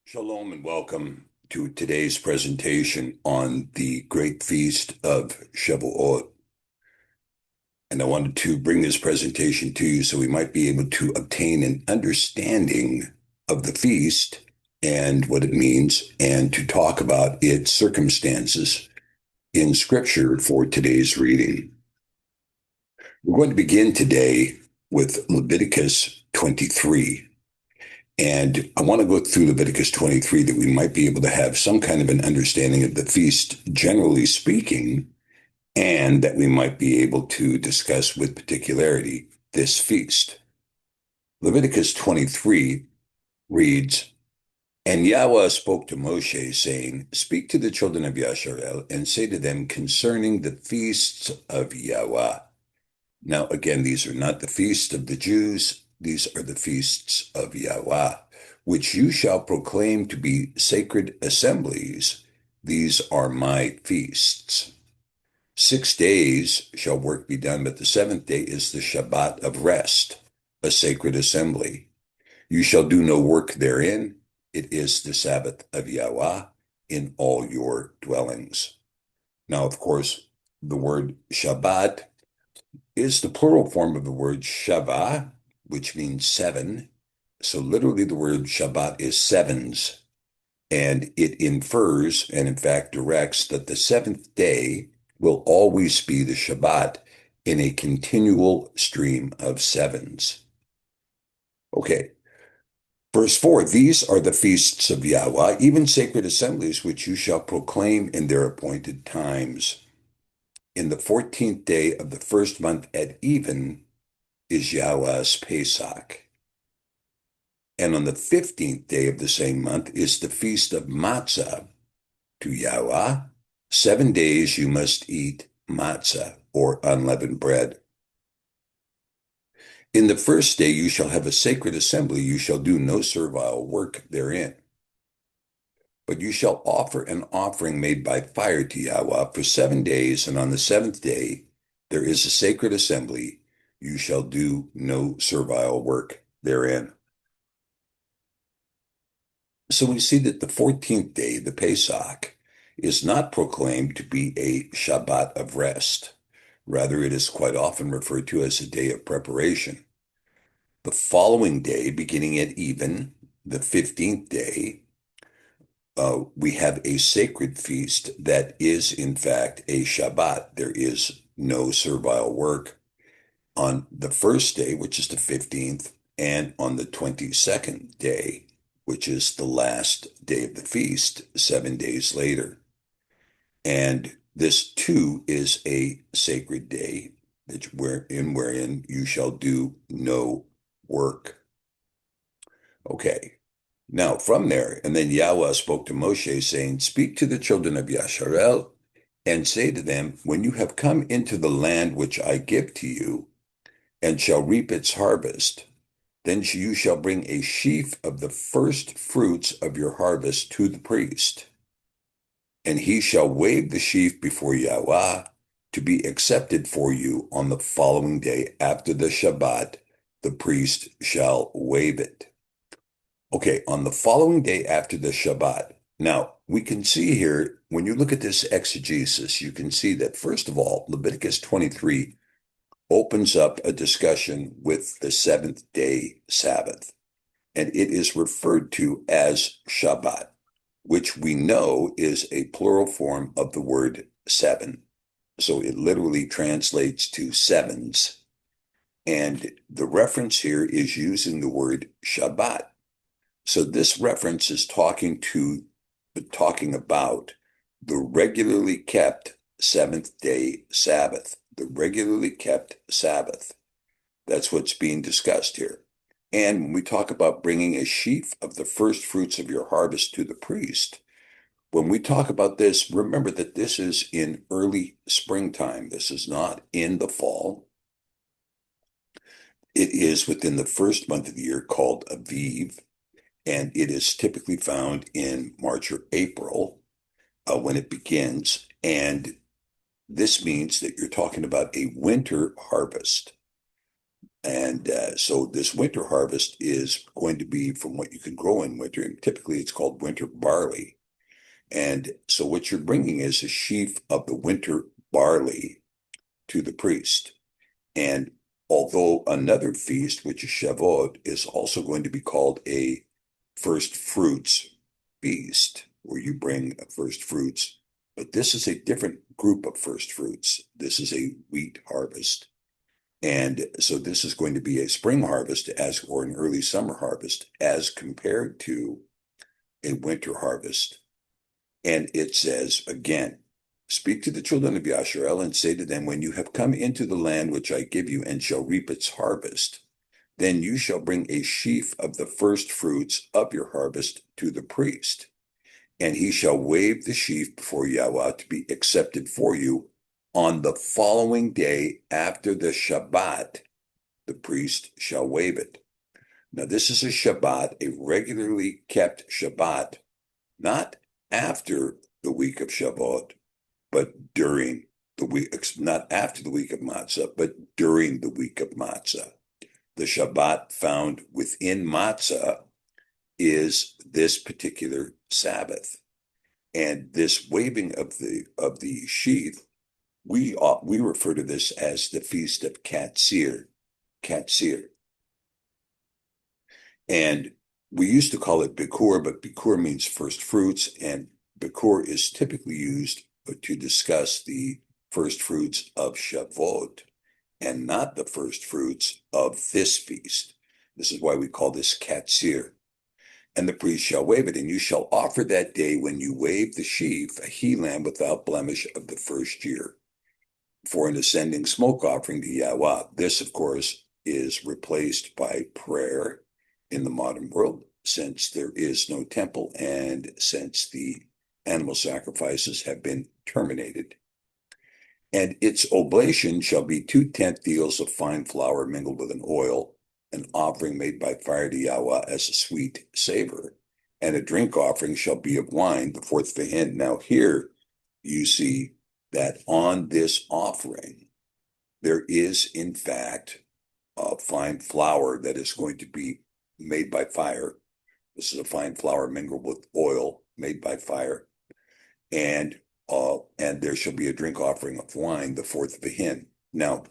Shalom and welcome to today's presentation on the great feast of Shevuot. And I wanted to bring this presentation to you so we might be able to obtain an understanding of the feast and what it means, and to talk about its circumstances in Scripture for today's reading. We're going to begin today with Leviticus 23. And I want to go through Leviticus 23 that we might be able to have some kind of an understanding of the feast, generally speaking, and that we might be able to discuss with particularity this feast. Leviticus 23 reads, "And Yahweh spoke to Moshe, saying, Speak to the children of Yasharel, and say to them concerning the feasts of Yahweh." Now, again, these are not the feasts of the Jews. These are the feasts of Yahweh, which you shall proclaim to be sacred assemblies. These are my feasts. 6 days shall work be done, but the seventh day is the Shabbat of rest, a sacred assembly. You shall do no work therein. It is the Sabbath of Yahweh in all your dwellings. Now, of course, the word Shabbat is the plural form of the word Shavah, which means seven. So literally the word Shabbat is sevens, and it infers and in fact directs that the seventh day will always be the Shabbat in a continual stream of sevens. Okay. Verse 4, these are the feasts of Yahweh, even sacred assemblies, which you shall proclaim in their appointed times. In the 14th day of the first month at even is Yahweh's Pesach. And on the 15th day of the same month is the feast of Matzah to Yahweh. 7 days you must eat matzah, or unleavened bread. In the first day you shall have a sacred assembly. You shall do no servile work therein. But you shall offer an offering made by fire to Yahweh for 7 days, and on the seventh day there is a sacred assembly. You shall do no servile work therein. So we see that the 14th day, the Pesach, is not proclaimed to be a Shabbat of rest. Rather, it is quite often referred to as a day of preparation. The following day, beginning at even, the 15th day, we have a sacred feast that is, in fact, a Shabbat. There is no servile work on the first day, which is the 15th, and on the 22nd day, which is the last day of the feast, 7 days later. And this too is a sacred day wherein you shall do no work. Okay. Now from there, and then Yahweh spoke to Moshe, saying, Speak to the children of Yasharel, and say to them, When you have come into the land which I give to you, and shall reap its harvest, then you shall bring a sheaf of the first fruits of your harvest to the priest, and he shall wave the sheaf before Yahweh to be accepted for you on the following day after the Shabbat. The priest shall wave it. Okay, on the following day after the Shabbat. Now, we can see here, when you look at this exegesis, you can see that, first of all, Leviticus 23 opens up a discussion with the seventh day Sabbath, and it is referred to as Shabbat, which we know is a plural form of the word seven. So it literally translates to sevens. And the reference here is using the word Shabbat. So this reference is talking about the regularly kept seventh day Sabbath, the regularly kept Sabbath. That's what's being discussed here. And when we talk about bringing a sheaf of the first fruits of your harvest to the priest, when we talk about this, remember that this is in early springtime. This is not in the fall. It is within the first month of the year called Aviv, and it is typically found in March or April when it begins. And this means that you're talking about a winter harvest. And so this winter harvest is going to be from what you can grow in winter. And typically it's called winter barley. And so what you're bringing is a sheaf of the winter barley to the priest. And although another feast, which is Shavuot, is also going to be called a first fruits feast, where you bring first fruits, but this is a different group of first fruits. This is a wheat harvest. And so this is going to be a spring harvest or an early summer harvest as compared to a winter harvest. And it says again, speak to the children of Yasharel and say to them, when you have come into the land which I give you and shall reap its harvest, then you shall bring a sheaf of the first fruits of your harvest to the priest, and he shall wave the sheaf before Yahweh to be accepted for you. On the following day after the Shabbat, the priest shall wave it. Now, this is a Shabbat, a regularly kept Shabbat, not after the week of Shavuot, but during the week, not after the week of Matzah, but during the week of Matzah. The Shabbat found within Matzah is this particular Sabbath. And this waving of the sheaf, we refer to this as the feast of Katsir. And we used to call it Bikur, but Bikur means first fruits, and Bikur is typically used to discuss the first fruits of Shavuot and not the first fruits of this feast. This is why we call this Katsir. And the priest shall wave it, and you shall offer that day when you wave the sheaf a he-lamb without blemish of the first year for an ascending smoke offering to Yahweh. This, of course, is replaced by prayer in the modern world, since there is no temple and since the animal sacrifices have been terminated. And its oblation shall be 2/10 deals of fine flour mingled with an oil, an offering made by fire to Yahweh as a sweet savor, and a drink offering shall be of wine, the fourth vehin. Now here you see that on this offering, there is in fact a fine flour that is going to be made by fire. This is a fine flour mingled with oil made by fire. And there shall be a drink offering of wine, the fourth vehin. Now,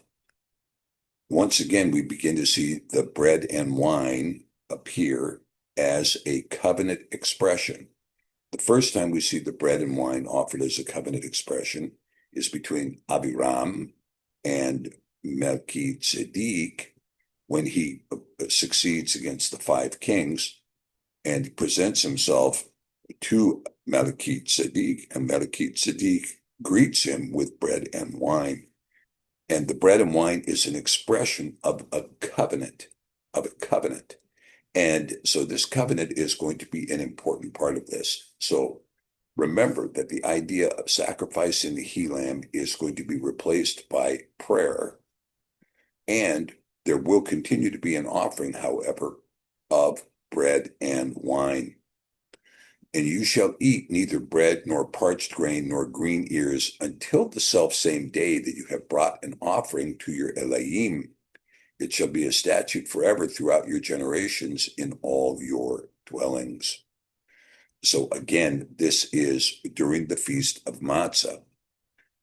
once again, we begin to see the bread and wine appear as a covenant expression. The first time we see the bread and wine offered as a covenant expression is between Abiram and Melchizedek when he succeeds against the five kings and presents himself to Melchizedek, and Melchizedek greets him with bread and wine. And the bread and wine is an expression of a covenant, And so this covenant is going to be an important part of this. So remember that the idea of sacrificing the he-lamb is going to be replaced by prayer. And there will continue to be an offering, however, of bread and wine. And you shall eat neither bread nor parched grain nor green ears until the selfsame day that you have brought an offering to your Elohim. It shall be a statute forever throughout your generations in all your dwellings. So again, this is during the Feast of Matzah.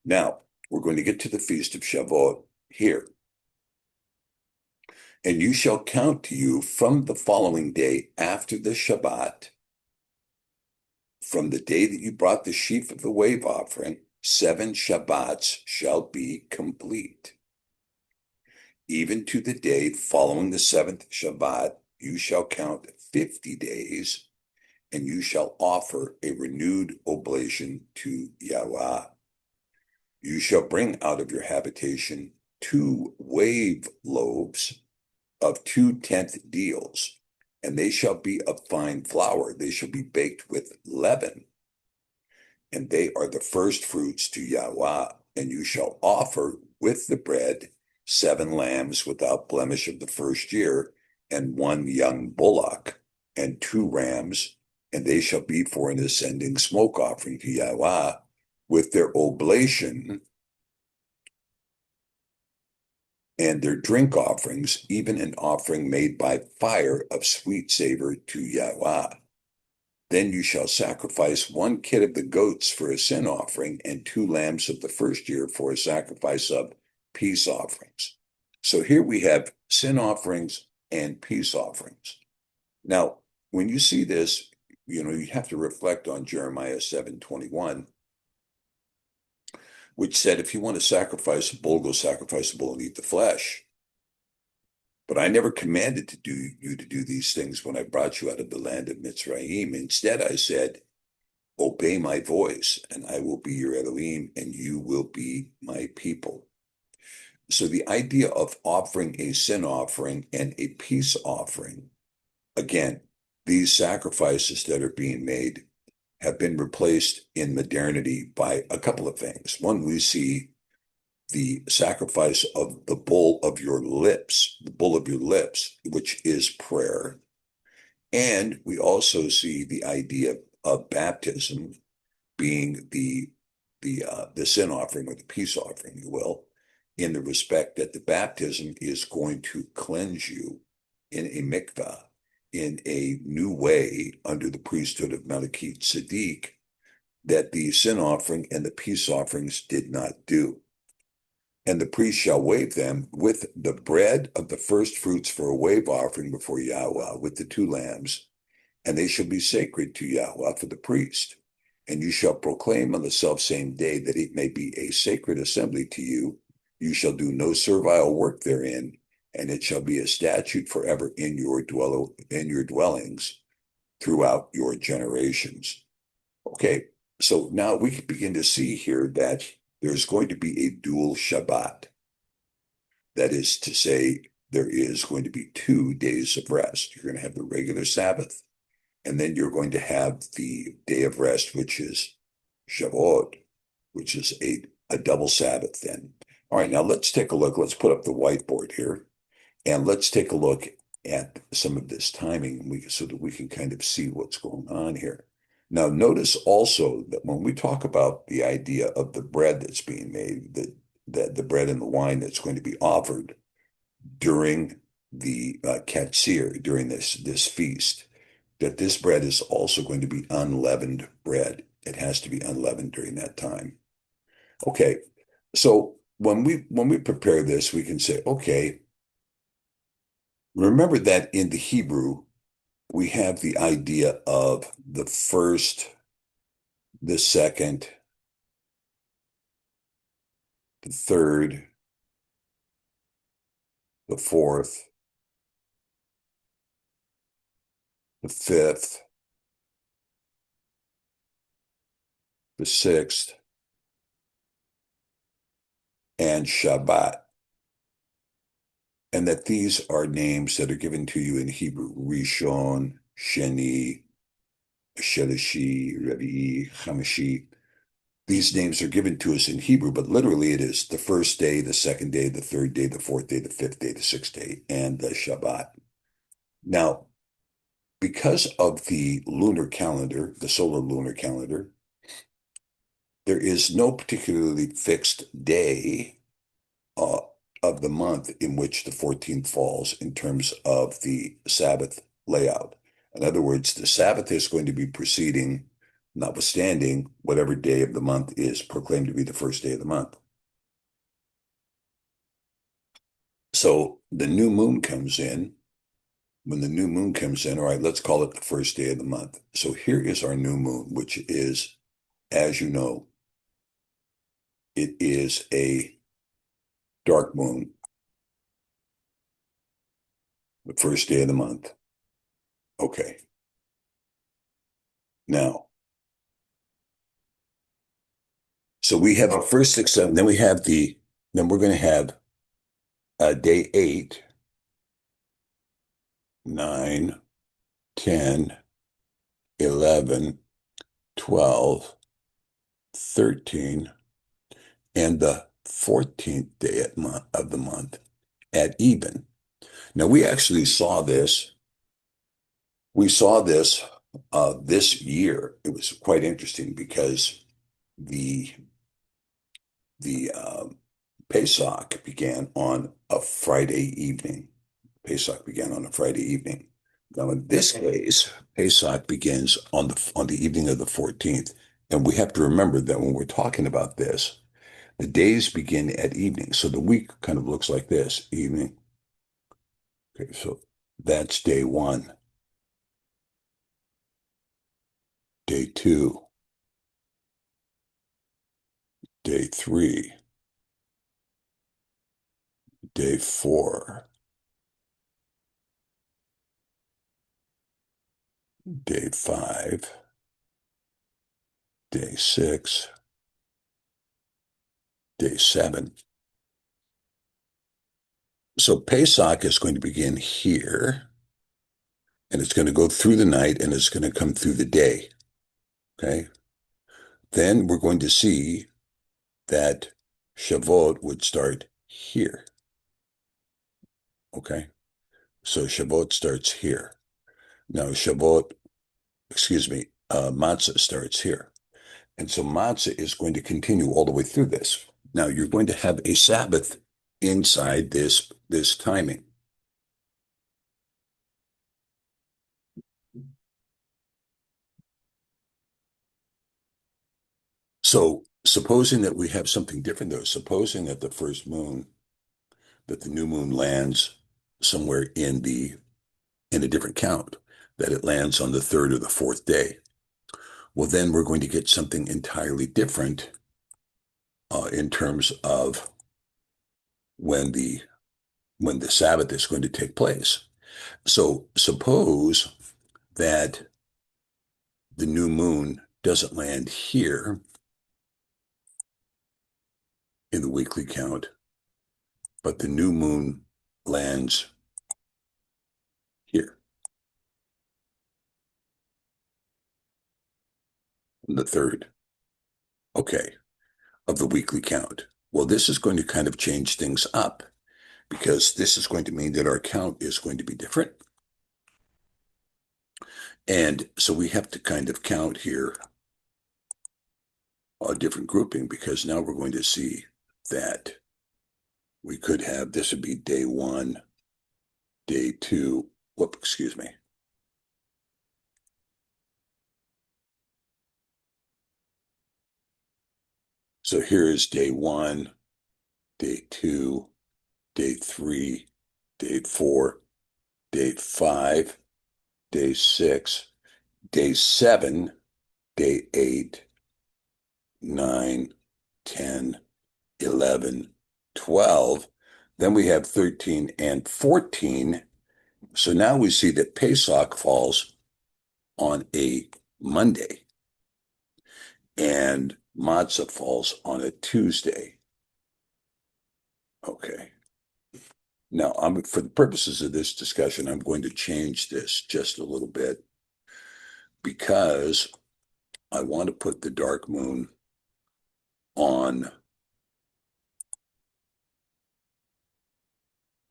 Now, we're going to get to the Feast of Shavuot here. And you shall count to you from the following day after the Shabbat, from the day that you brought the sheaf of the wave offering, 7 Shabbats shall be complete. Even to the day following the 7th Shabbat, you shall count 50 days, and you shall offer a renewed oblation to Yahweh. You shall bring out of your habitation 2 wave loaves of 2/10 deals, and they shall be of fine flour. They shall be baked with leaven, and they are the first fruits to Yahweh. And you shall offer with the bread 7 lambs without blemish of the first year, and 1 young bullock, and 2 rams, and they shall be for an ascending smoke offering to Yahweh with their oblation and their drink offerings, even an offering made by fire of sweet savor to Yahweh. Then you shall sacrifice 1 kid of the goats for a sin offering and 2 lambs of the first year for a sacrifice of peace offerings. So here we have sin offerings and peace offerings. Now, when you see this, you have to reflect on Jeremiah 7:21, which said, if you want to sacrifice a bull, go sacrifice a bull and eat the flesh. But I never commanded you to do these things when I brought you out of the land of Mitzrayim. Instead, I said, obey my voice, and I will be your Elohim, and you will be my people. So the idea of offering a sin offering and a peace offering, again, these sacrifices that are being made have been replaced in modernity by a couple of things. One, we see the sacrifice of the bull of your lips, which is prayer. And we also see the idea of baptism being the sin offering or the peace offering, you will, in the respect that the baptism is going to cleanse you in a mikvah, in a new way under the priesthood of Melchizedek, that the sin offering and the peace offerings did not do. And the priest shall wave them with the bread of the first fruits for a wave offering before Yahweh with the 2 lambs, and they shall be sacred to Yahweh for the priest. And you shall proclaim on the selfsame day that it may be a sacred assembly to you. You shall do no servile work therein, and it shall be a statute forever in your dwellings throughout your generations. Okay, so now we can begin to see here that there's going to be a dual Shabbat. That is to say, there is going to be 2 days of rest. You're going to have the regular Sabbath, and then you're going to have the day of rest, which is Shavuot, which is a double Sabbath then. All right, now let's take a look. Let's put up the whiteboard here, and let's take a look at some of this timing so that we can kind of see what's going on here. Now, notice also that when we talk about the idea of the bread that's being made, that the bread and the wine that's going to be offered during the Katsir, during this feast, that this bread is also going to be unleavened bread. It has to be unleavened during that time. Okay, so when we prepare this, we can say, okay, remember that in the Hebrew, we have the idea of the first, the second, the third, the fourth, the fifth, the sixth, and Shabbat. And that these are names that are given to you in Hebrew: Rishon, Sheni, Shelishi, Revi'i, Chamishi. These names are given to us in Hebrew, but literally it is the first day, the second day, the third day, the fourth day, the fifth day, the sixth day, and the Shabbat. Now, because of the lunar calendar, the solar lunar calendar, there is no particularly fixed day of the month in which the 14th falls in terms of the Sabbath layout. In other words, the Sabbath is going to be proceeding notwithstanding whatever day of the month is proclaimed to be the first day of the month. So the new moon comes in. When the new moon comes in, all right, let's call it the first day of the month. So here is our new moon, which is, as you know, it is a dark moon, the first day of the month. Okay. Now, so we have a first, 6, 7, then we're going to have day 8, 9, 10, 11, 12, 13, and the 14th day of the month at even. Now, we actually saw this. We saw this this year. It was quite interesting because the Pesach began on a Friday evening. Pesach began on a Friday evening. Now, in this case, Pesach begins on the evening of the 14th. And we have to remember that when we're talking about this, the days begin at evening. So the week kind of looks like this, evening. Okay, so that's day one. Day two. Day three. Day four. Day five. Day six. Day seven. So Pesach is going to begin here, and it's going to go through the night, and it's going to come through the day. Okay. Then we're going to see that Shavuot would start here. Okay. So Shavuot starts here. Now Matzah starts here. And so Matzah is going to continue all the way through this. Now you're going to have a Sabbath inside this timing. So supposing that we have something different though, supposing that the new moon lands somewhere in a different count, that it lands on the third or the fourth day. Well, then we're going to get something entirely different in terms of when the Sabbath is going to take place. So suppose that the new moon doesn't land here in the weekly count, but the new moon lands here on the third, okay, of the weekly count. Well, this is going to kind of change things up because this is going to mean that our count is going to be different. And so we have to kind of count here a different grouping because now we're going to see that we could have, this would be day one, day two, excuse me. So here is day one, day two, day three, day four, day five, day six, day seven, day 8, 9, 10, 11, 12. Then we have 13 and 14. So now we see that Pesach falls on a Monday and Matzah falls on a Tuesday. Okay. Now, for the purposes of this discussion, I'm going to change this just a little bit because I want to put the dark moon on.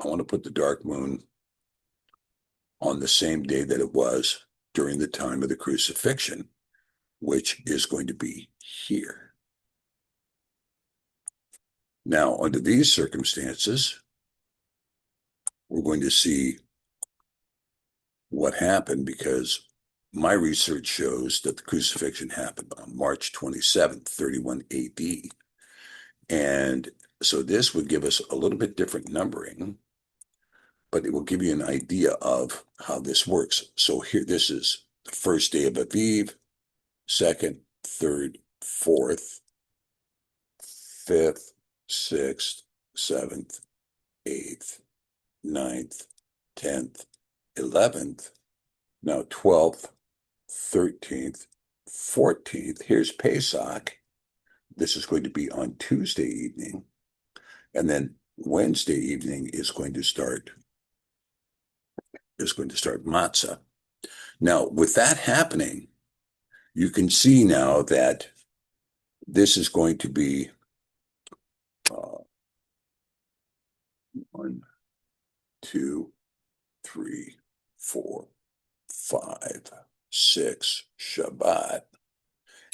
I want to put the dark moon on the same day that it was during the time of the crucifixion, which is going to be here. Now, under these circumstances, we're going to see what happened because my research shows that the crucifixion happened on March 27th, 31 AD. And so this would give us a little bit different numbering, but it will give you an idea of how this works. So here, this is the first day of Aviv, second, third, fourth, fifth, sixth, seventh, eighth, ninth, 10th, 11th, now 12th, 13th, 14th. Here's Pesach. This is going to be on Tuesday evening. And then Wednesday evening is going to start Matzah. Now, with that happening, you can see now that this is going to be 1, 2, 3, 4, 5, 6, Shabbat.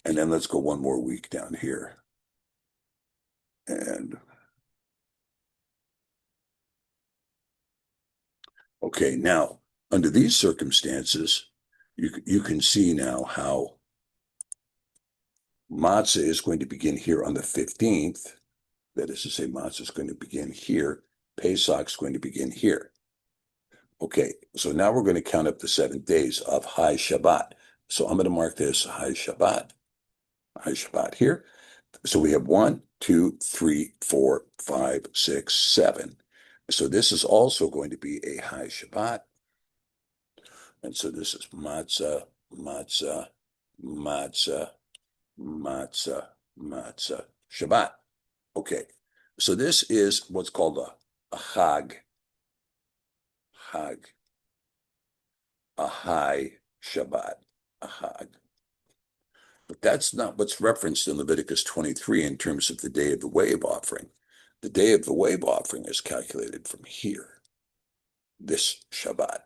And then let's go one more week down here. And Okay, now, under these circumstances, you can see now how matzah is going to begin here on the 15th. That is to say, matzah is going to begin here. Pesach is going to begin here. Okay, so now we're going to count up the 7 days of High Shabbat. So I'm going to mark this High Shabbat here. So we have 1, 2, 3, 4, 5, 6, 7. So this is also going to be a High Shabbat. And so this is matzah, matzah, matzah, matzah, matzah, Shabbat. Okay, so this is what's called a Chag, a High Shabbat, a Chag. But that's not what's referenced in Leviticus 23 in terms of the day of the wave offering. The day of the wave offering is calculated from here, this Shabbat.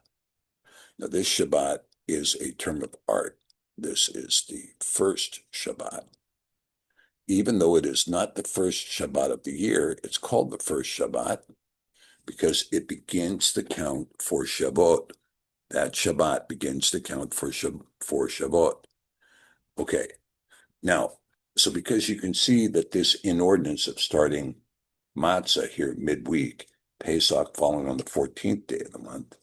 Now, this Shabbat is a term of art. This is the first Shabbat. Even though it is not the first Shabbat of the year, it's called the first Shabbat because it begins the count for Shavuot. That Shabbat begins the count for Shavuot. Okay, now, so because you can see that this inordinance of starting matzah here midweek, Pesach falling on the 14th day of the month,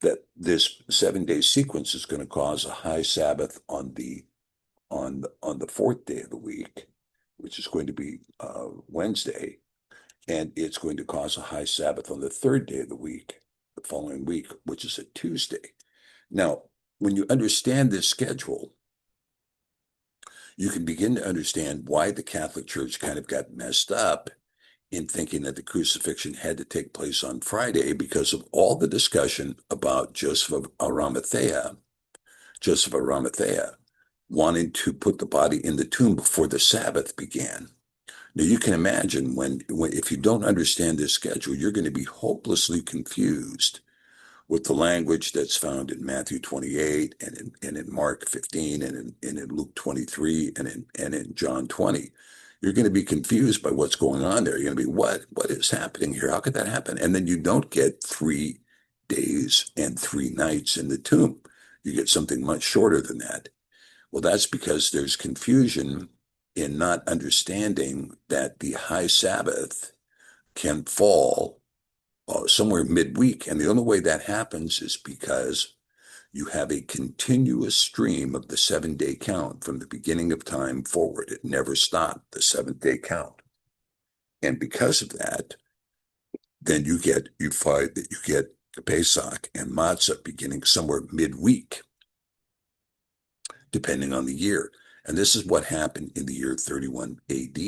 that this 7-day sequence is going to cause a high Sabbath on the 4th day of the week, which is going to be Wednesday, and it's going to cause a high Sabbath on the 3rd day of the week, the following week, which is a Tuesday. Now, when you understand this schedule, you can begin to understand why the Catholic Church kind of got messed up in thinking that the crucifixion had to take place on Friday because of all the discussion about Joseph of Arimathea wanting to put the body in the tomb before the Sabbath began. Now you can imagine when if you don't understand this schedule, you're going to be hopelessly confused with the language that's found in Matthew 28 and in Mark 15 and in Luke 23 and in John 20. You're going to be confused by what's going on there. You're going to be, what is happening here? How could that happen? And then you don't get 3 days and 3 nights in the tomb. You get something much shorter than that. Well, that's because there's confusion in not understanding that the high Sabbath can fall somewhere midweek. And the only way that happens is because you have a continuous stream of the 7-day count from the beginning of time forward. It never stopped, the 7th-day count. And because of that, then you find that you get Pesach and Matzah beginning somewhere midweek, depending on the year. And this is what happened in the year 31 AD.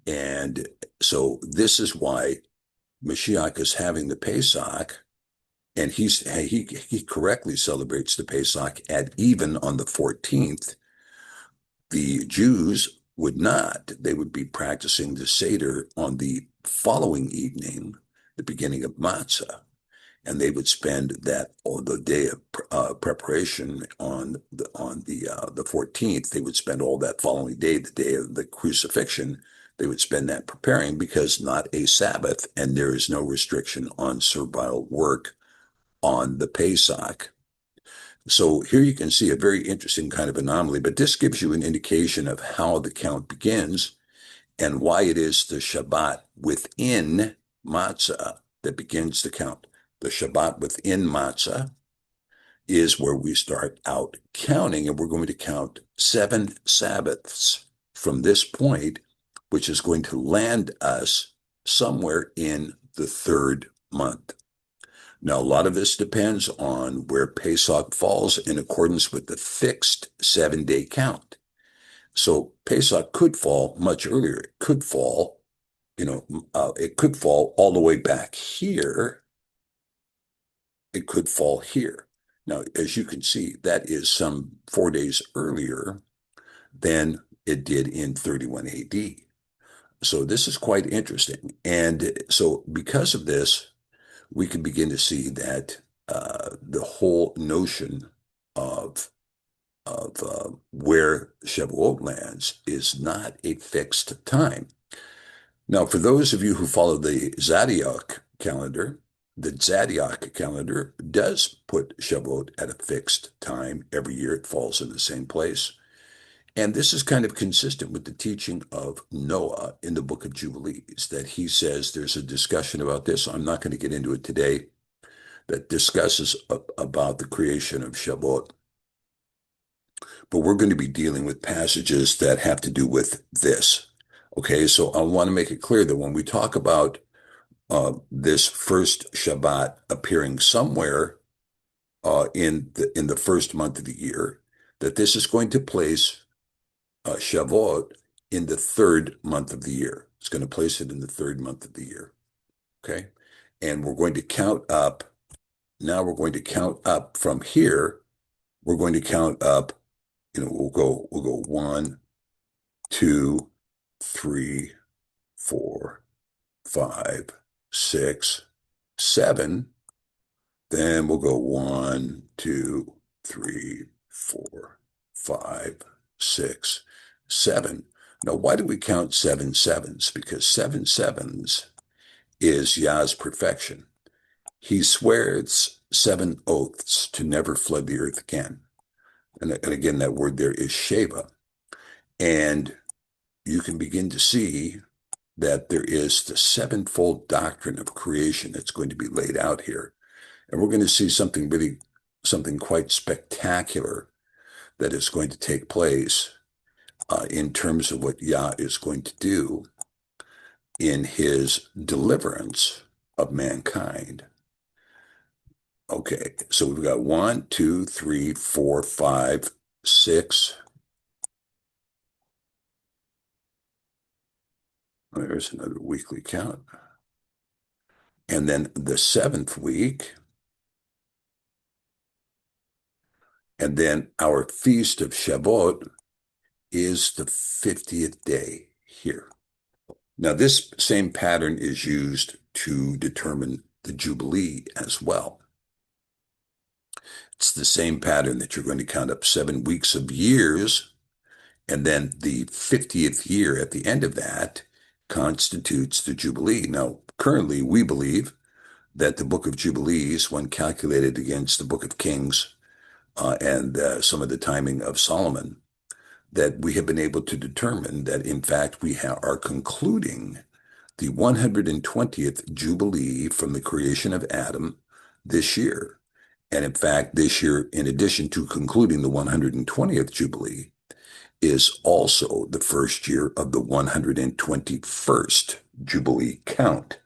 And so this is why Mashiach is having the Pesach, and he correctly celebrates the Pesach at even on the 14th. The Jews would not. They would be practicing the Seder on the following evening, the beginning of Matzah, and they would spend the day of preparation on the 14th. They would spend all that following day, the day of the crucifixion. They would spend that preparing because not a Sabbath, and there is no restriction on servile work on the Pesach. So here you can see a very interesting kind of anomaly, but this gives you an indication of how the count begins and why it is the Shabbat within Matzah that begins the count. The Shabbat within Matzah is where we start out counting, and we're going to count 7 Sabbaths from this point, which is going to land us somewhere in the 3rd month. Now, a lot of this depends on where Pesach falls in accordance with the fixed 7-day count. So Pesach could fall much earlier. It could fall, it could fall all the way back here. It could fall here. Now, as you can see, that is some 4 days earlier than it did in 31 AD. So this is quite interesting. And so because of this, we can begin to see that the whole notion of where Shevuot lands is not a fixed time. Now, for those of you who follow the Zodiac calendar, the Zodiac calendar does put Shavuot at a fixed time. Every year it falls in the same place. And this is kind of consistent with the teaching of Noah in the book of Jubilees, that he says there's a discussion about this. I'm not going to get into it today, that discusses about the creation of Shavuot. But we're going to be dealing with passages that have to do with this. Okay, so I want to make it clear that when we talk about this first Shabbat appearing somewhere in the first month of the year, that this is going to place Shavuot in the third month of the year. It's going to place it in the third month of the year. Okay, and we're going to count up. Now we're going to count up from here. We're going to count up. We'll go 1, 2, 3, 4, 5, 6, 7. Then we'll go 1, 2, 3, 4, 5, 6, 7. Now, why do we count 7 sevens? Because 7 sevens is Yah's perfection. He swears 7 oaths to never flood the earth again. And again, that word there is Sheva. And you can begin to see that there is the sevenfold doctrine of creation that's going to be laid out here. And we're going to see something quite spectacular that is going to take place in terms of what Yah is going to do in his deliverance of mankind. Okay, so we've got 1, 2, 3, 4, 5, 6. There's another weekly count. And then the 7th week. And then our feast of Shavuot is the 50th day here. Now, this same pattern is used to determine the Jubilee as well. It's the same pattern that you're going to count up 7 weeks of years, and then the 50th year at the end of that constitutes the Jubilee. Now, currently, we believe that the book of Jubilees, when calculated against the book of Kings and some of the timing of Solomon, that we have been able to determine that, in fact, we are concluding the 120th Jubilee from the creation of Adam this year. And in fact, this year, in addition to concluding the 120th Jubilee, is also the first year of the 121st Jubilee count.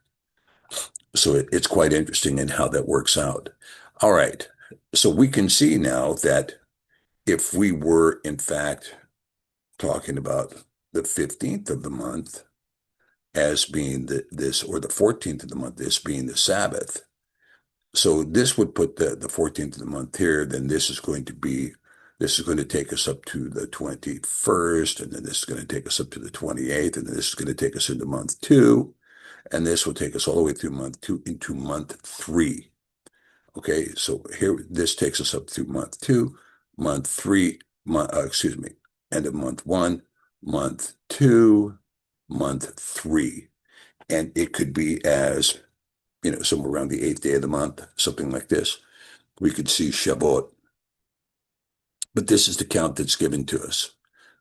So it's quite interesting in how that works out. All right. So we can see now that if we were, in fact, talking about the 15th of the month as being this, or the 14th of the month, this being the Sabbath. So this would put the 14th of the month here, then this is going to take us up to the 21st, and then this is going to take us up to the 28th, and then this is going to take us into month 2, and this will take us all the way through month 2 into month 3. Okay, so here, this takes us up through month 2, month 3, end of month 1, month 2, month 3. And it could be as, somewhere around the 8th day of the month, something like this. We could see Shavuot. But this is the count that's given to us.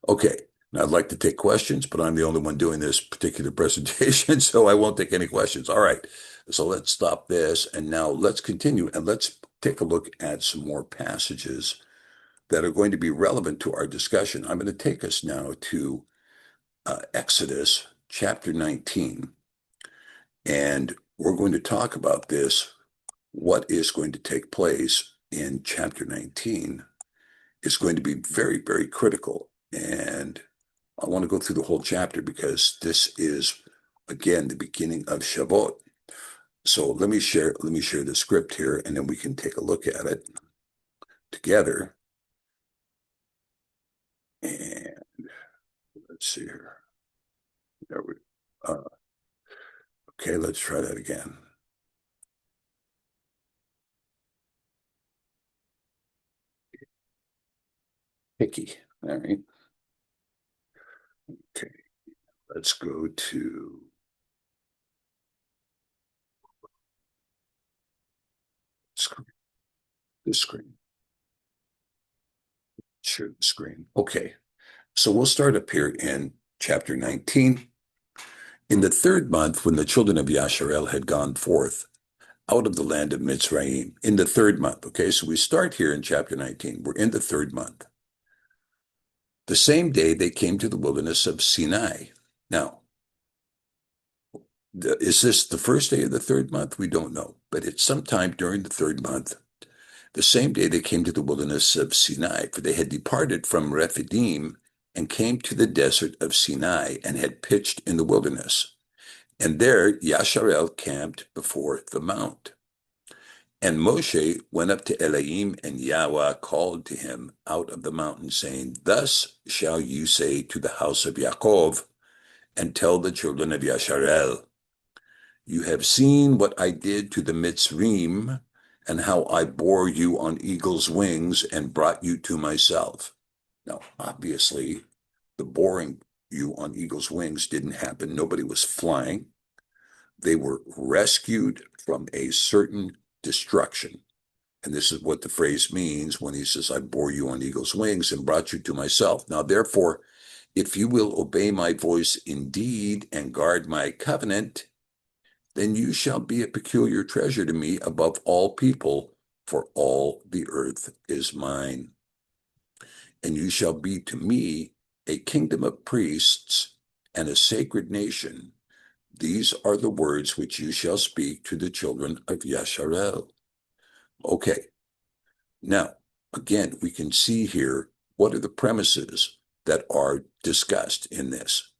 Okay, now I'd like to take questions, but I'm the only one doing this particular presentation, so I won't take any questions. All right, so let's stop this, and now let's continue, and let's take a look at some more passages that are going to be relevant to our discussion. I'm going to take us now to Exodus chapter 19, and we're going to talk about this. What is going to take place in chapter 19 is going to be very, very critical. And I want to go through the whole chapter because this is, again, the beginning of Shavuot. So let me share the script here, and then we can take a look at it together. And let's see here. There we okay, let's try that again. Picky. All right. Okay. Let's go to the screen. Share the screen. Okay. So we'll start up here in chapter 19. In the third month, when the children of Yasharel had gone forth out of the land of Mitzrayim, in the third month. Okay, so we start here in chapter 19. We're in the third month. The same day they came to the wilderness of Sinai. Now, is this the first day of the third month? We don't know, but it's sometime during the third month. The same day they came to the wilderness of Sinai, for they had departed from Rephidim and came to the desert of Sinai and had pitched in the wilderness. And there Yasharel camped before the mount. And Moshe went up to Elohim, and Yahweh called to him out of the mountain, saying, Thus shall you say to the house of Yaakov, and tell the children of Yasharel, You have seen what I did to the Mitzrayim, and how I bore you on eagle's wings and brought you to myself. Now, obviously, the boring you on eagle's wings didn't happen. Nobody was flying. They were rescued from a certain destruction. And this is what the phrase means when he says, I bore you on eagle's wings and brought you to myself. Now, therefore, if you will obey my voice indeed and guard my covenant, then you shall be a peculiar treasure to me above all people, for all the earth is mine. And you shall be to me a kingdom of priests and a sacred nation. These are the words which you shall speak to the children of Yasharel. Okay. Now, again, we can see here what are the premises that are discussed in this.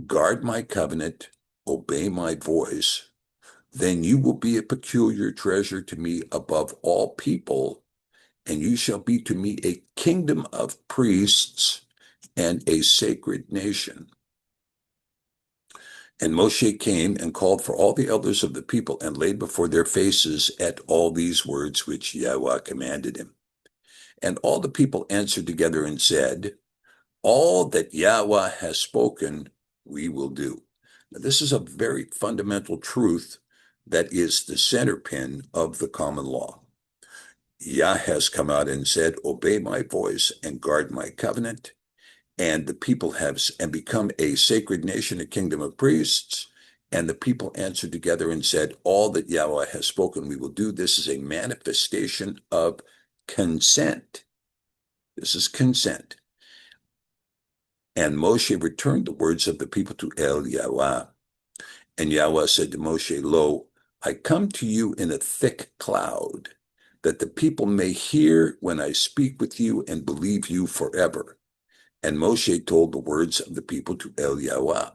Guard my covenant, obey my voice, then you will be a peculiar treasure to me above all people, and you shall be to me a kingdom of priests and a sacred nation. And Moshe came and called for all the elders of the people and laid before their faces at all these words which Yahweh commanded him. And all the people answered together and said, All that Yahweh has spoken, we will do. Now, this is a very fundamental truth that is the center pin of the common law. Yah has come out and said, Obey my voice and guard my covenant. And the people have and become a sacred nation, a kingdom of priests. And the people answered together and said, All that Yahweh has spoken, we will do. This is a manifestation of consent. This is consent. And Moshe returned the words of the people to El Yahweh. And Yahweh said to Moshe, Lo, I come to you in a thick cloud, that the people may hear when I speak with you and believe you forever. And Moshe told the words of the people to El Yahweh.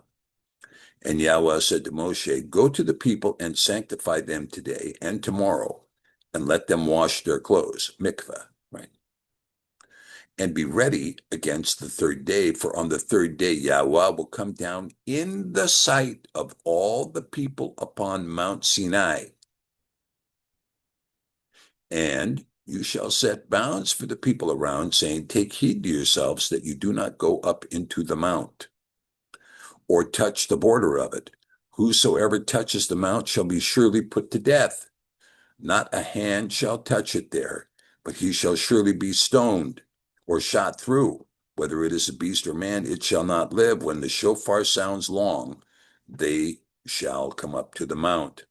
And Yahweh said to Moshe, Go to the people and sanctify them today and tomorrow, and let them wash their clothes, mikveh, right? And be ready against the third day, for on the third day Yahweh will come down in the sight of all the people upon Mount Sinai. And you shall set bounds for the people around, saying, Take heed to yourselves that you do not go up into the mount, or touch the border of it. Whosoever touches the mount shall be surely put to death. Not a hand shall touch it there, but he shall surely be stoned, or shot through. Whether it is a beast or man, it shall not live. When the shofar sounds long, they shall come up to the mount.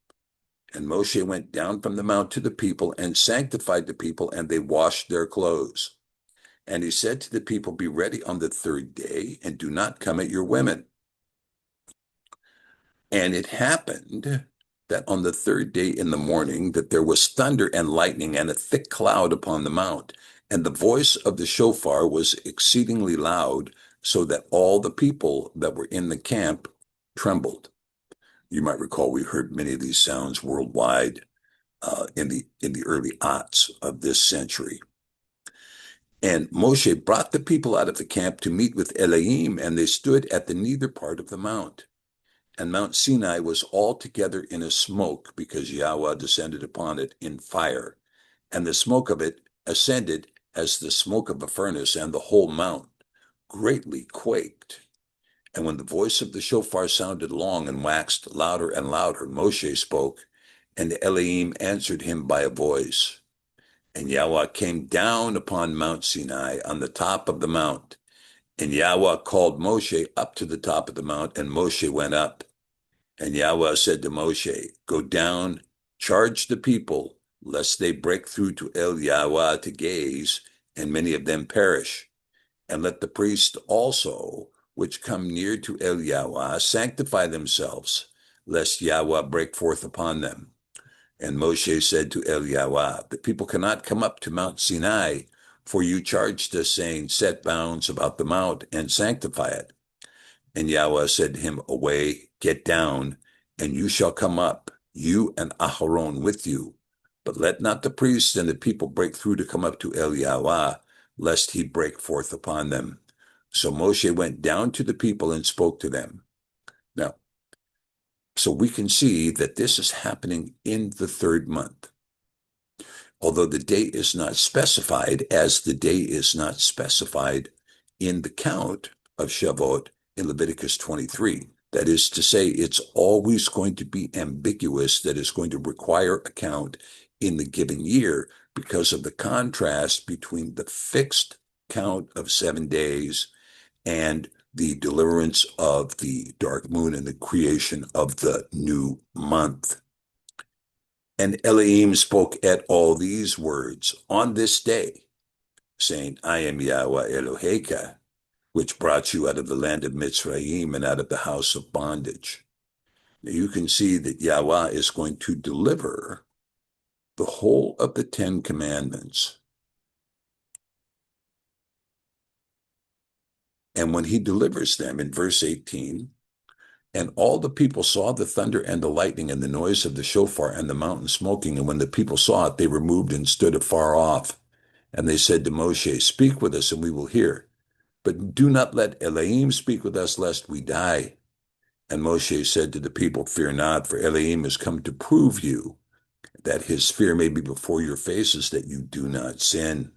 And Moshe went down from the mount to the people and sanctified the people, and they washed their clothes. And he said to the people, Be ready on the third day, and do not come at your women. And it happened that on the third day in the morning, that there was thunder and lightning and a thick cloud upon the mount. And the voice of the shofar was exceedingly loud, so that all the people that were in the camp trembled. You might recall we heard many of these sounds worldwide in the early aughts of this century. And Moshe brought the people out of the camp to meet with Elohim, and they stood at the neither part of the mount. And Mount Sinai was altogether in a smoke, because Yahweh descended upon it in fire. And the smoke of it ascended as the smoke of a furnace, and the whole mount greatly quaked. And when the voice of the shofar sounded long and waxed louder and louder, Moshe spoke, and Elohim answered him by a voice. And Yahweh came down upon Mount Sinai on the top of the mount. And Yahweh called Moshe up to the top of the mount, and Moshe went up. And Yahweh said to Moshe, go down, charge the people, lest they break through to El Yahweh to gaze, and many of them perish. And let the priests also, which come near to El Yahweh, sanctify themselves, lest Yahweh break forth upon them. And Moshe said to El Yahweh, the people cannot come up to Mount Sinai, for you charged us, saying, set bounds about the mount and sanctify it. And Yahweh said to him, away, get down, and you shall come up, you and Aharon with you. But let not the priests and the people break through to come up to El Yahweh, lest he break forth upon them. So Moshe went down to the people and spoke to them. Now, so we can see that this is happening in the third month. Although the day is not specified, as the day is not specified in the count of Shavuot in Leviticus 23. That is to say, it's always going to be ambiguous, that is going to require a count in the given year because of the contrast between the fixed count of 7 days and the deliverance of the dark moon and the creation of the new month. And Elohim spoke at all these words on this day, saying, I am Yahweh Eloheka, which brought you out of the land of Mitzrayim and out of the house of bondage. Now you can see that Yahweh is going to deliver the whole of the 10 commandments. And when he delivers them in verse 18, and all the people saw the thunder and the lightning and the noise of the shofar and the mountain smoking. And when the people saw it, they removed and stood afar off. And they said to Moshe, speak with us and we will hear. But do not let Elohim speak with us, lest we die. And Moshe said to the people, fear not, for Elohim has come to prove you, that his fear may be before your faces, that you do not sin.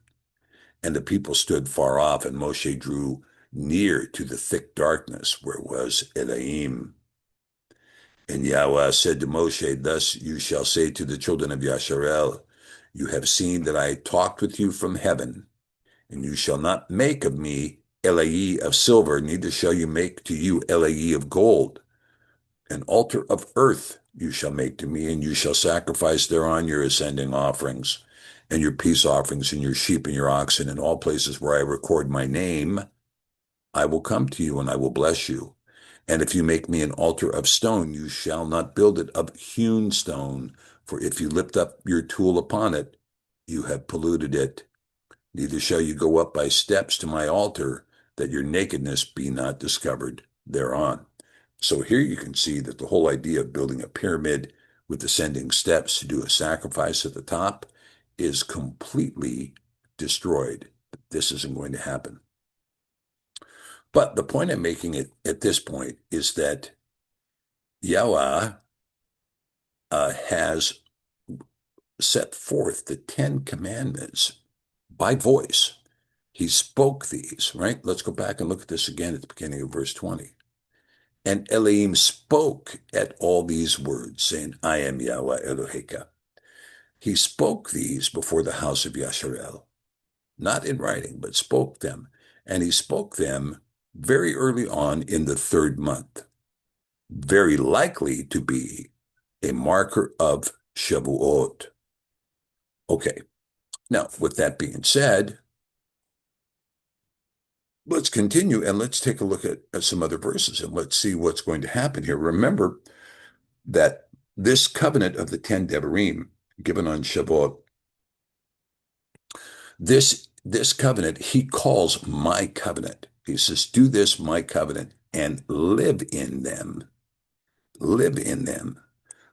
And the people stood far off, and Moshe drew near to the thick darkness where was Elohim. And Yahweh said to Moshe, thus you shall say to the children of Yasharel, you have seen that I talked with you from heaven, and you shall not make of me Elai of silver, neither shall you make to you Elai of gold. An altar of earth you shall make to me, and you shall sacrifice thereon your ascending offerings, and your peace offerings, and your sheep and your oxen, in all places where I record my name. I will come to you, and I will bless you. And if you make me an altar of stone, you shall not build it of hewn stone, for if you lift up your tool upon it, you have polluted it. Neither shall you go up by steps to my altar, that your nakedness be not discovered thereon. So here you can see that the whole idea of building a pyramid with ascending steps to do a sacrifice at the top is completely destroyed. This isn't going to happen. But the point I'm making at this point is that Yahweh has set forth the 10 commandments by voice. He spoke these, right? Let's go back and look at this again at the beginning of verse 20. And Elohim spoke at all these words, saying, I am Yahweh Eloheka. He spoke these before the house of Yasharel, not in writing, but spoke them. And he spoke them very early on in the third month, very likely to be a marker of Shevuot. Okay, now with that being said, let's continue and let's take a look at some other verses and let's see what's going to happen here. Remember that this covenant of the 10 Devarim given on Shavuot, this covenant, he calls my covenant. He says, do this, my covenant, and live in them. Live in them.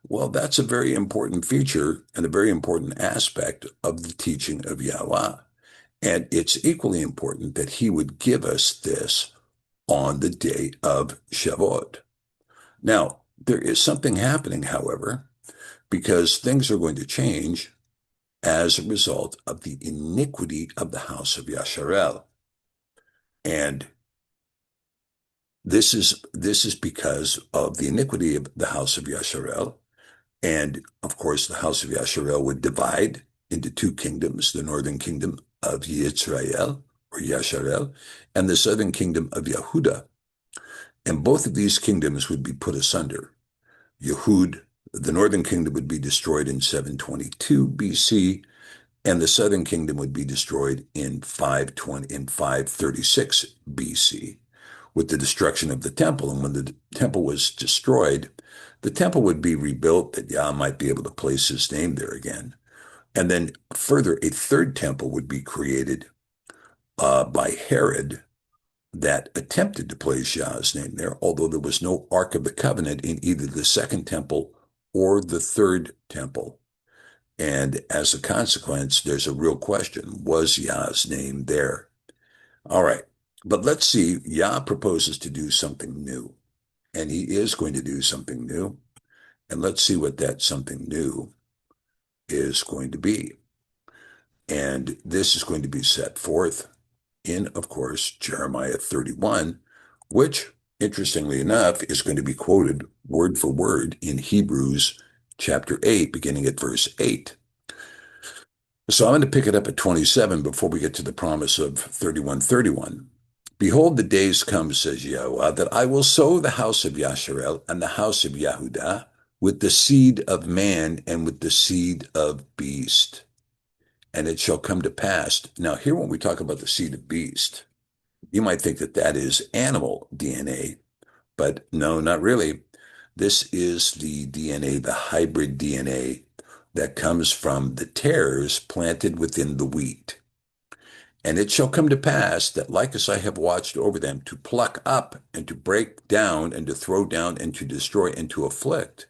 Well, that's a very important feature and a very important aspect of the teaching of Yahweh. And it's equally important that he would give us this on the day of Shavuot. Now, there is something happening, however, because things are going to change as a result of the iniquity of the house of Yasharel. And this is because of the iniquity of the house of Yasharel. And of course, the house of Yasharel would divide into two kingdoms, the northern kingdom of Yisrael, or Yasharel, and the southern kingdom of Yehuda. And both of these kingdoms would be put asunder. Yehud, the northern kingdom, would be destroyed in 722 BC, and the southern kingdom would be destroyed in 536 BC with the destruction of the temple. And when the temple was destroyed, the temple would be rebuilt that Yah might be able to place his name there again. And then further, a third temple would be created by Herod that attempted to place Yah's name there, although there was no Ark of the Covenant in either the second temple or the third temple. And as a consequence, there's a real question. Was Yah's name there? All right. But let's see. Yah proposes to do something new. And he is going to do something new. And let's see what that something new is going to be. And this is going to be set forth in, of course, Jeremiah 31, which, interestingly enough, is going to be quoted word for word in Hebrews chapter 8, beginning at verse 8. So I'm going to pick it up at 27 before we get to the promise of 31:31. Behold, the days come, says Yahweh, that I will sow the house of Yasharel and the house of Yehudah with the seed of man and with the seed of beast. And it shall come to pass. Now, here when we talk about the seed of beast, you might think that that is animal DNA, but no, not really. This is the DNA, the hybrid DNA that comes from the tares planted within the wheat. And it shall come to pass that, like as I have watched over them, to pluck up and to break down and to throw down and to destroy and to afflict,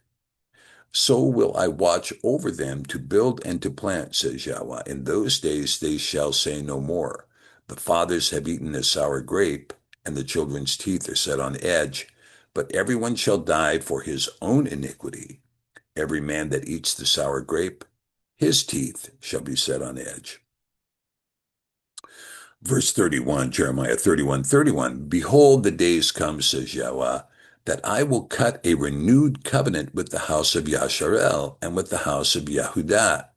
so will I watch over them to build and to plant, says Yahweh. In those days they shall say no more, the fathers have eaten the sour grape, and the children's teeth are set on edge. But everyone shall die for his own iniquity. Every man that eats the sour grape, his teeth shall be set on edge. Verse 31, Jeremiah 31:31. Behold, the days come, says Yahweh, that I will cut a renewed covenant with the house of Yasharel and with the house of Yehudah.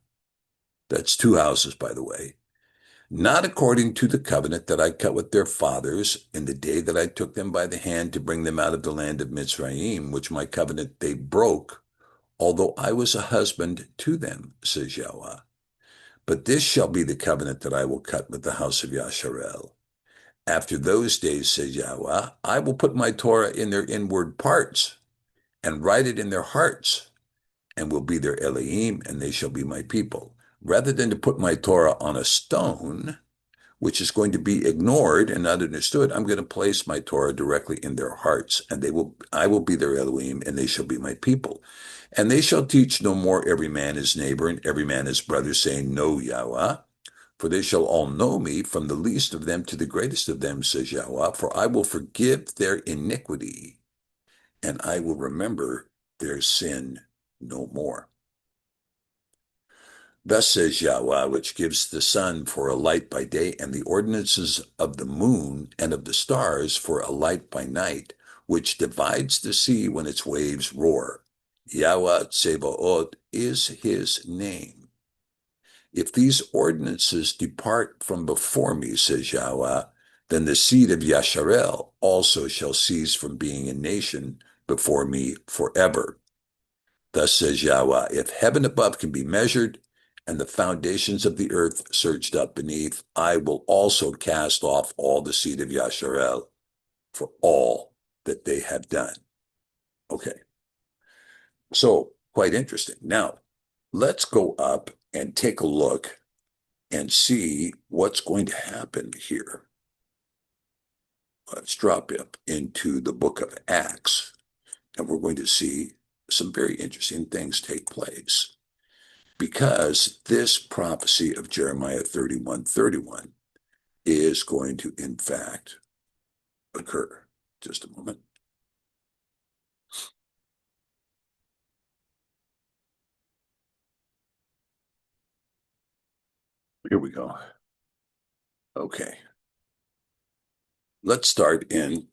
That's two houses, by the way. Not according to the covenant that I cut with their fathers in the day that I took them by the hand to bring them out of the land of Mitzrayim, which my covenant they broke, although I was a husband to them, says Yahweh. But this shall be the covenant that I will cut with the house of Yasharel. After those days, says Yahweh, I will put my Torah in their inward parts and write it in their hearts, and will be their Elohim, and they shall be my people. Rather than to put my Torah on a stone, which is going to be ignored and not understood, I'm going to place my Torah directly in their hearts, and I will be their Elohim, and they shall be my people. And they shall teach no more every man his neighbor and every man his brother, saying, Know Yahweh. For they shall all know me, from the least of them to the greatest of them, says Yahweh. For I will forgive their iniquity, and I will remember their sin no more. Thus says Yahweh, which gives the sun for a light by day, and the ordinances of the moon and of the stars for a light by night, which divides the sea when its waves roar. Yahweh Tsebaot is his name. If these ordinances depart from before me, says Yahweh, then the seed of Yasharel also shall cease from being a nation before me forever. Thus says Yahweh, if heaven above can be measured, and the foundations of the earth searched up beneath, I will also cast off all the seed of Yasharel for all that they have done. Okay, so quite interesting. Now, let's go up and take a look and see what's going to happen here. Let's drop up into the book of Acts, and we're going to see some very interesting things take place, because this prophecy of Jeremiah 31:31 is going to, in fact, occur. Just a moment. Here we go. Okay. Let's start in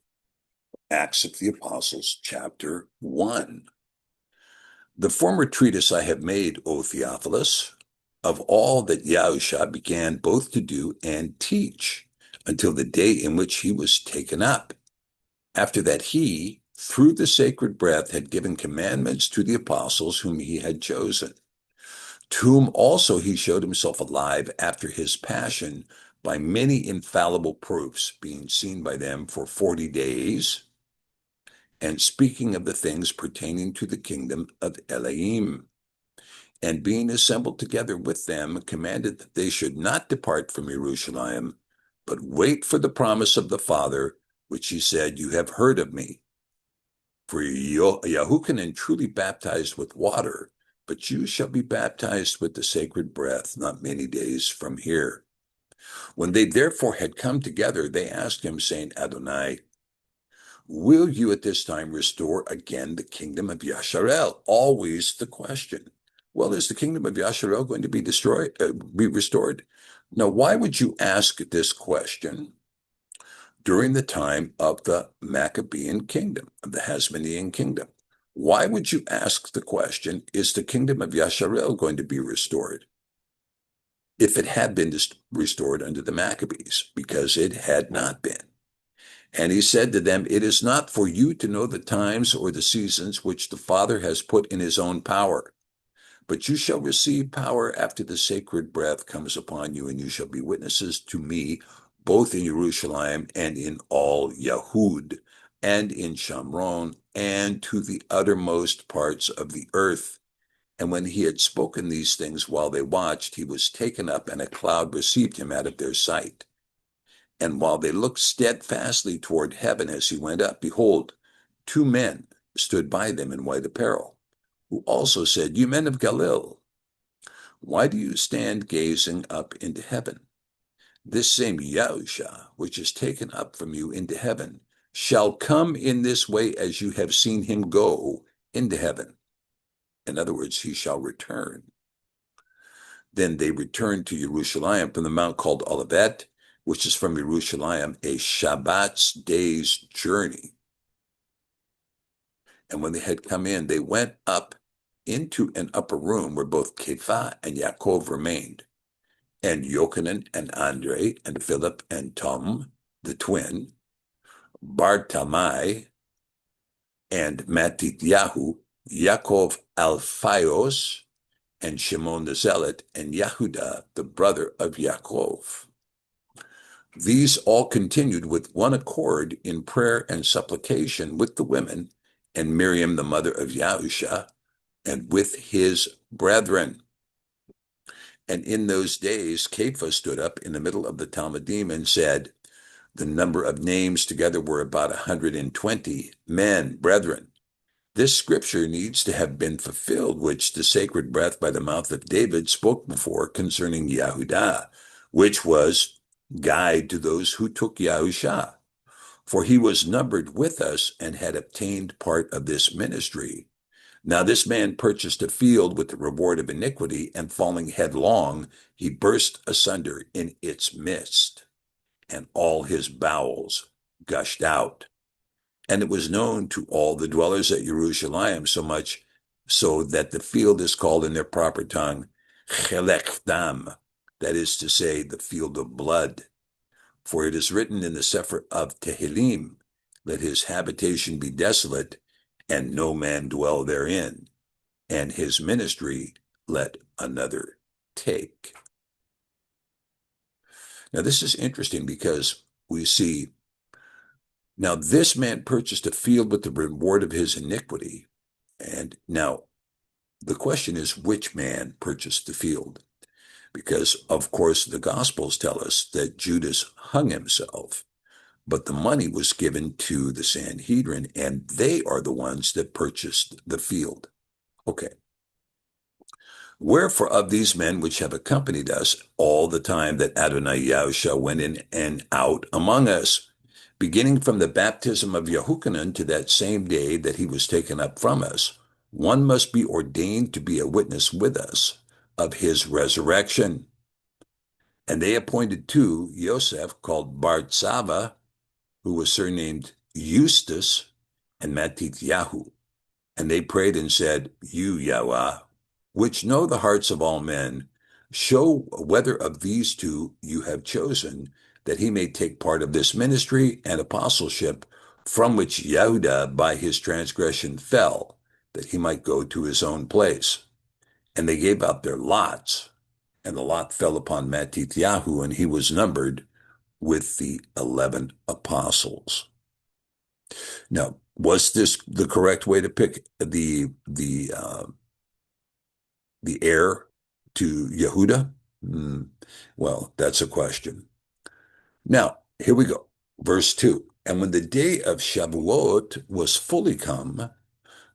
Acts of the Apostles, chapter 1. The former treatise I have made, O Theophilus, of all that Yahusha began both to do and teach until the day in which he was taken up. After that, he, through the sacred breath, had given commandments to the apostles whom he had chosen, to whom also he showed himself alive after his passion by many infallible proofs, being seen by them for 40 days, and speaking of the things pertaining to the kingdom of Elohim. And being assembled together with them, commanded that they should not depart from Jerusalem, but wait for the promise of the Father, which he said, "You have heard of me." For Yahuchanan truly baptized with water, but you shall be baptized with the sacred breath not many days from here. When they therefore had come together, they asked him, saying, Adonai, will you at this time restore again the kingdom of Yasharel? Always the question. Well, is the kingdom of Yasharel going to be be restored? Now, why would you ask this question during the time of the Maccabean kingdom, of the Hasmonean kingdom? Why would you ask the question, is the kingdom of Yasharel going to be restored? If it had been restored under the Maccabees, because it had not been. And he said to them, it is not for you to know the times or the seasons which the Father has put in his own power, but you shall receive power after the sacred breath comes upon you, and you shall be witnesses to me, both in Jerusalem and in all Yahud, and in Shamron, and to the uttermost parts of the earth. And when he had spoken these things while they watched, he was taken up, and a cloud received him out of their sight. And while they looked steadfastly toward heaven as he went up, behold, two men stood by them in white apparel, who also said, You men of Galilee, why do you stand gazing up into heaven? This same Yahusha, which is taken up from you into heaven, shall come in this way as you have seen him go into heaven. In other words, he shall return. Then they returned to Jerusalem from the mount called Olivet, which is from Jerusalem, a Shabbat's day's journey. And when they had come in, they went up into an upper room where both Kepha and Yaakov remained, and Yochanan and Andre and Philip and Tom, the twin, Bartamai and Matityahu, Yaakov Alphaios, and Shimon the Zealot, and Yehuda, the brother of Yaakov. These all continued with one accord in prayer and supplication with the women, and Miriam, the mother of Yahusha, and with his brethren. And in those days, Kepha stood up in the middle of the Talmudim and said, the number of names together were about 120 men, brethren. This scripture needs to have been fulfilled, which the sacred breath by the mouth of David spoke before concerning Yehudah, which was guide to those who took Yahusha. For he was numbered with us and had obtained part of this ministry. Now this man purchased a field with the reward of iniquity, and falling headlong, he burst asunder in its midst, and all his bowels gushed out. And it was known to all the dwellers at Jerusalem, so much so that the field is called in their proper tongue Chelek Dam, that is to say, the field of blood. For it is written in the Cepher of Tehillim, let his habitation be desolate, and no man dwell therein, and his ministry let another take. Now this is interesting because we see, now this man purchased a field with the reward of his iniquity. And now the question is, which man purchased the field? Because, of course, the Gospels tell us that Judas hung himself, but the money was given to the Sanhedrin, and they are the ones that purchased the field. Okay. Wherefore of these men which have accompanied us all the time that Adonai Yahusha went in and out among us, beginning from the baptism of Yahuchanan to that same day that he was taken up from us, one must be ordained to be a witness with us of his resurrection. And they appointed two, Yosef, called Bartzava, who was surnamed Eustace, and Matityahu. And they prayed and said, You, Yahweh, which know the hearts of all men, Show whether of these two you have chosen, that he may take part of this ministry and apostleship from which Yehuda by his transgression fell, that he might go to his own place. And they gave out their lots, and the lot fell upon Mattityahu, and he was numbered with the 11 apostles. Now, was this the correct way to pick the heir to Yehuda? Well, that's a question. Now, here we go. Verse 2. And when the day of Shavuot was fully come,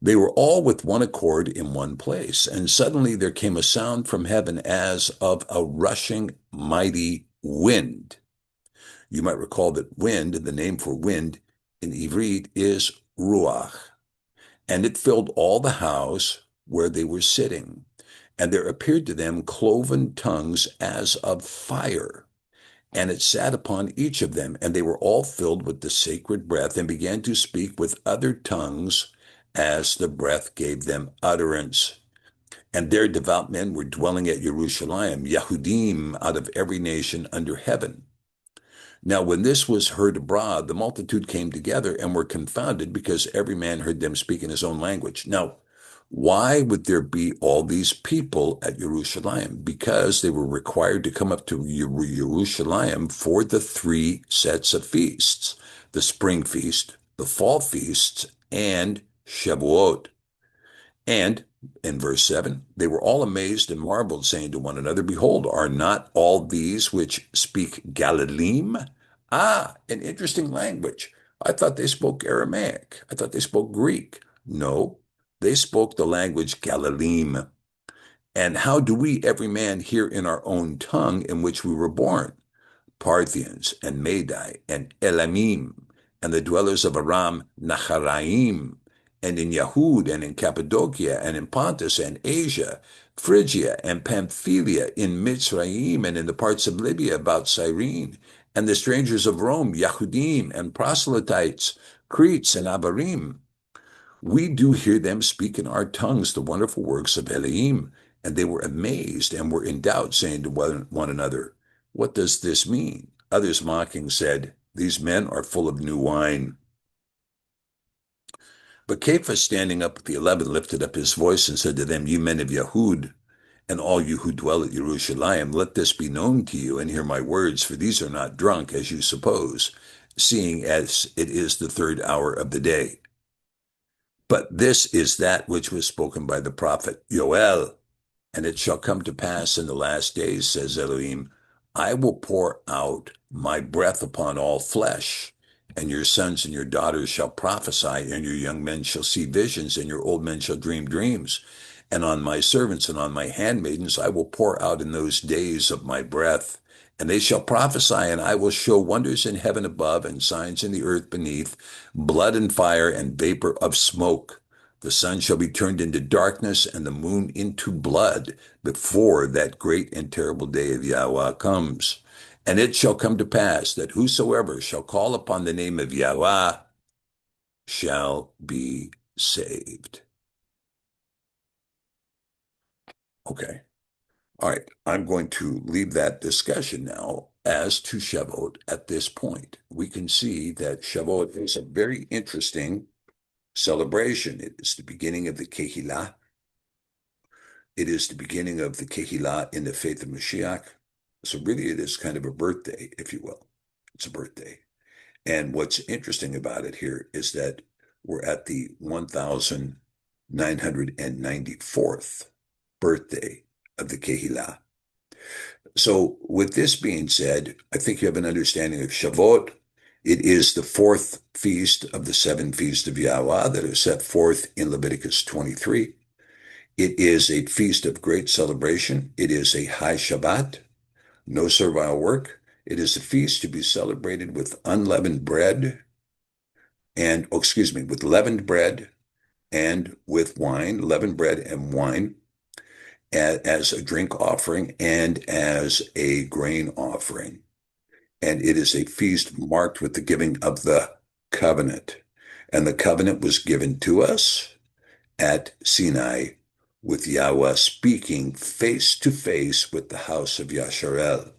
they were all with one accord in one place. And suddenly there came a sound from heaven as of a rushing mighty wind. You might recall that wind, the name for wind in Ivrit, is Ruach. And it filled all the house where they were sitting. And there appeared to them cloven tongues as of fire. And it sat upon each of them, and they were all filled with the sacred breath, and began to speak with other tongues as the breath gave them utterance. And their devout men were dwelling at Jerusalem, Yahudim out of every nation under heaven. Now, when this was heard abroad, the multitude came together and were confounded, because every man heard them speak in his own language. Now, why would there be all these people at Jerusalem? Because they were required to come up to Jerusalem for the 3 sets of feasts: the spring feast, the fall feasts, and Shevuot. And in verse 7, they were all amazed and marveled, saying to one another, Behold, are not all these which speak Galilean? Ah, an interesting language. I thought they spoke Aramaic. I thought they spoke Greek. No, they spoke the language Galilean. And how do we, every man, hear in our own tongue in which we were born? Parthians and Madai and Elamim and the dwellers of Aram Naharaim, and in Yahud and in Cappadocia and in Pontus and Asia, Phrygia and Pamphylia, in Mitzrayim and in the parts of Libya about Cyrene, and the strangers of Rome, Yahudim and proselytes, Cretes and Abarim. We do hear them speak in our tongues the wonderful works of Elohim. And they were amazed and were in doubt, saying to one another, What does this mean? Others mocking said, These men are full of new wine. But Cephas, standing up with the 11, lifted up his voice and said to them, You men of Yahud, and all you who dwell at Jerusalem, let this be known to you, and hear my words, for these are not drunk, as you suppose, seeing as it is the 3rd hour of the day. But this is that which was spoken by the prophet Yoel. And it shall come to pass in the last days, says Elohim, I will pour out my breath upon all flesh, and your sons and your daughters shall prophesy, and your young men shall see visions, and your old men shall dream dreams. And on my servants and on my handmaidens I will pour out in those days of my breath, and they shall prophesy, and I will show wonders in heaven above and signs in the earth beneath, blood and fire and vapor of smoke. The sun shall be turned into darkness and the moon into blood before that great and terrible day of Yahweh comes. And it shall come to pass that whosoever shall call upon the name of Yahweh shall be saved. Okay. All right. I'm going to leave that discussion now as to Shavuot at this point. We can see that Shavuot is a very interesting celebration. It is the beginning of the Kehillah. It is the beginning of the Kehillah in the faith of Mashiach. So really it is kind of a birthday, if you will. It's a birthday. And what's interesting about it here is that we're at the 1994th birthday of the Kehillah. So with this being said, I think you have an understanding of Shavuot. It is the 4th feast of the 7 feasts of Yahweh that are set forth in Leviticus 23. It is a feast of great celebration. It is a high Shabbat, no servile work. It is a feast to be celebrated with unleavened bread with leavened bread and with wine, leavened bread and wine as a drink offering and as a grain offering. And it is a feast marked with the giving of the covenant. And the covenant was given to us at Sinai with Yahweh speaking face to face with the house of Yasharel.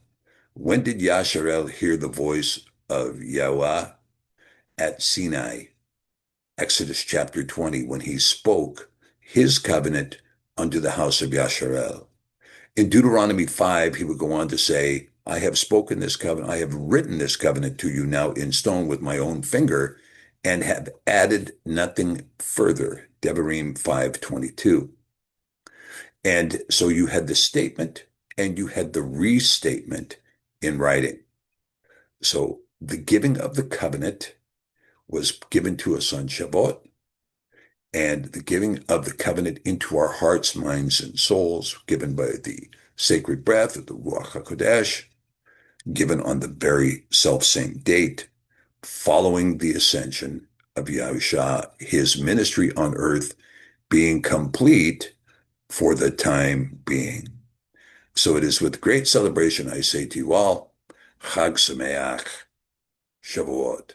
When did Yasharel hear the voice of Yahweh? At Sinai, Exodus chapter 20, when he spoke his covenant unto the house of Yasharel. In Deuteronomy 5, he would go on to say, I have spoken this covenant, I have written this covenant to you now in stone with my own finger, and have added nothing further. Devarim 5:22. And so you had the statement and you had the restatement in writing. So the giving of the covenant was given to us on Shavuot, and the giving of the covenant into our hearts, minds, and souls, given by the sacred breath of the Ruach HaKodesh, given on the very self-same date, following the ascension of Yahusha, his ministry on earth being complete for the time being. So it is with great celebration I say to you all, Chag Sameach, Shavuot.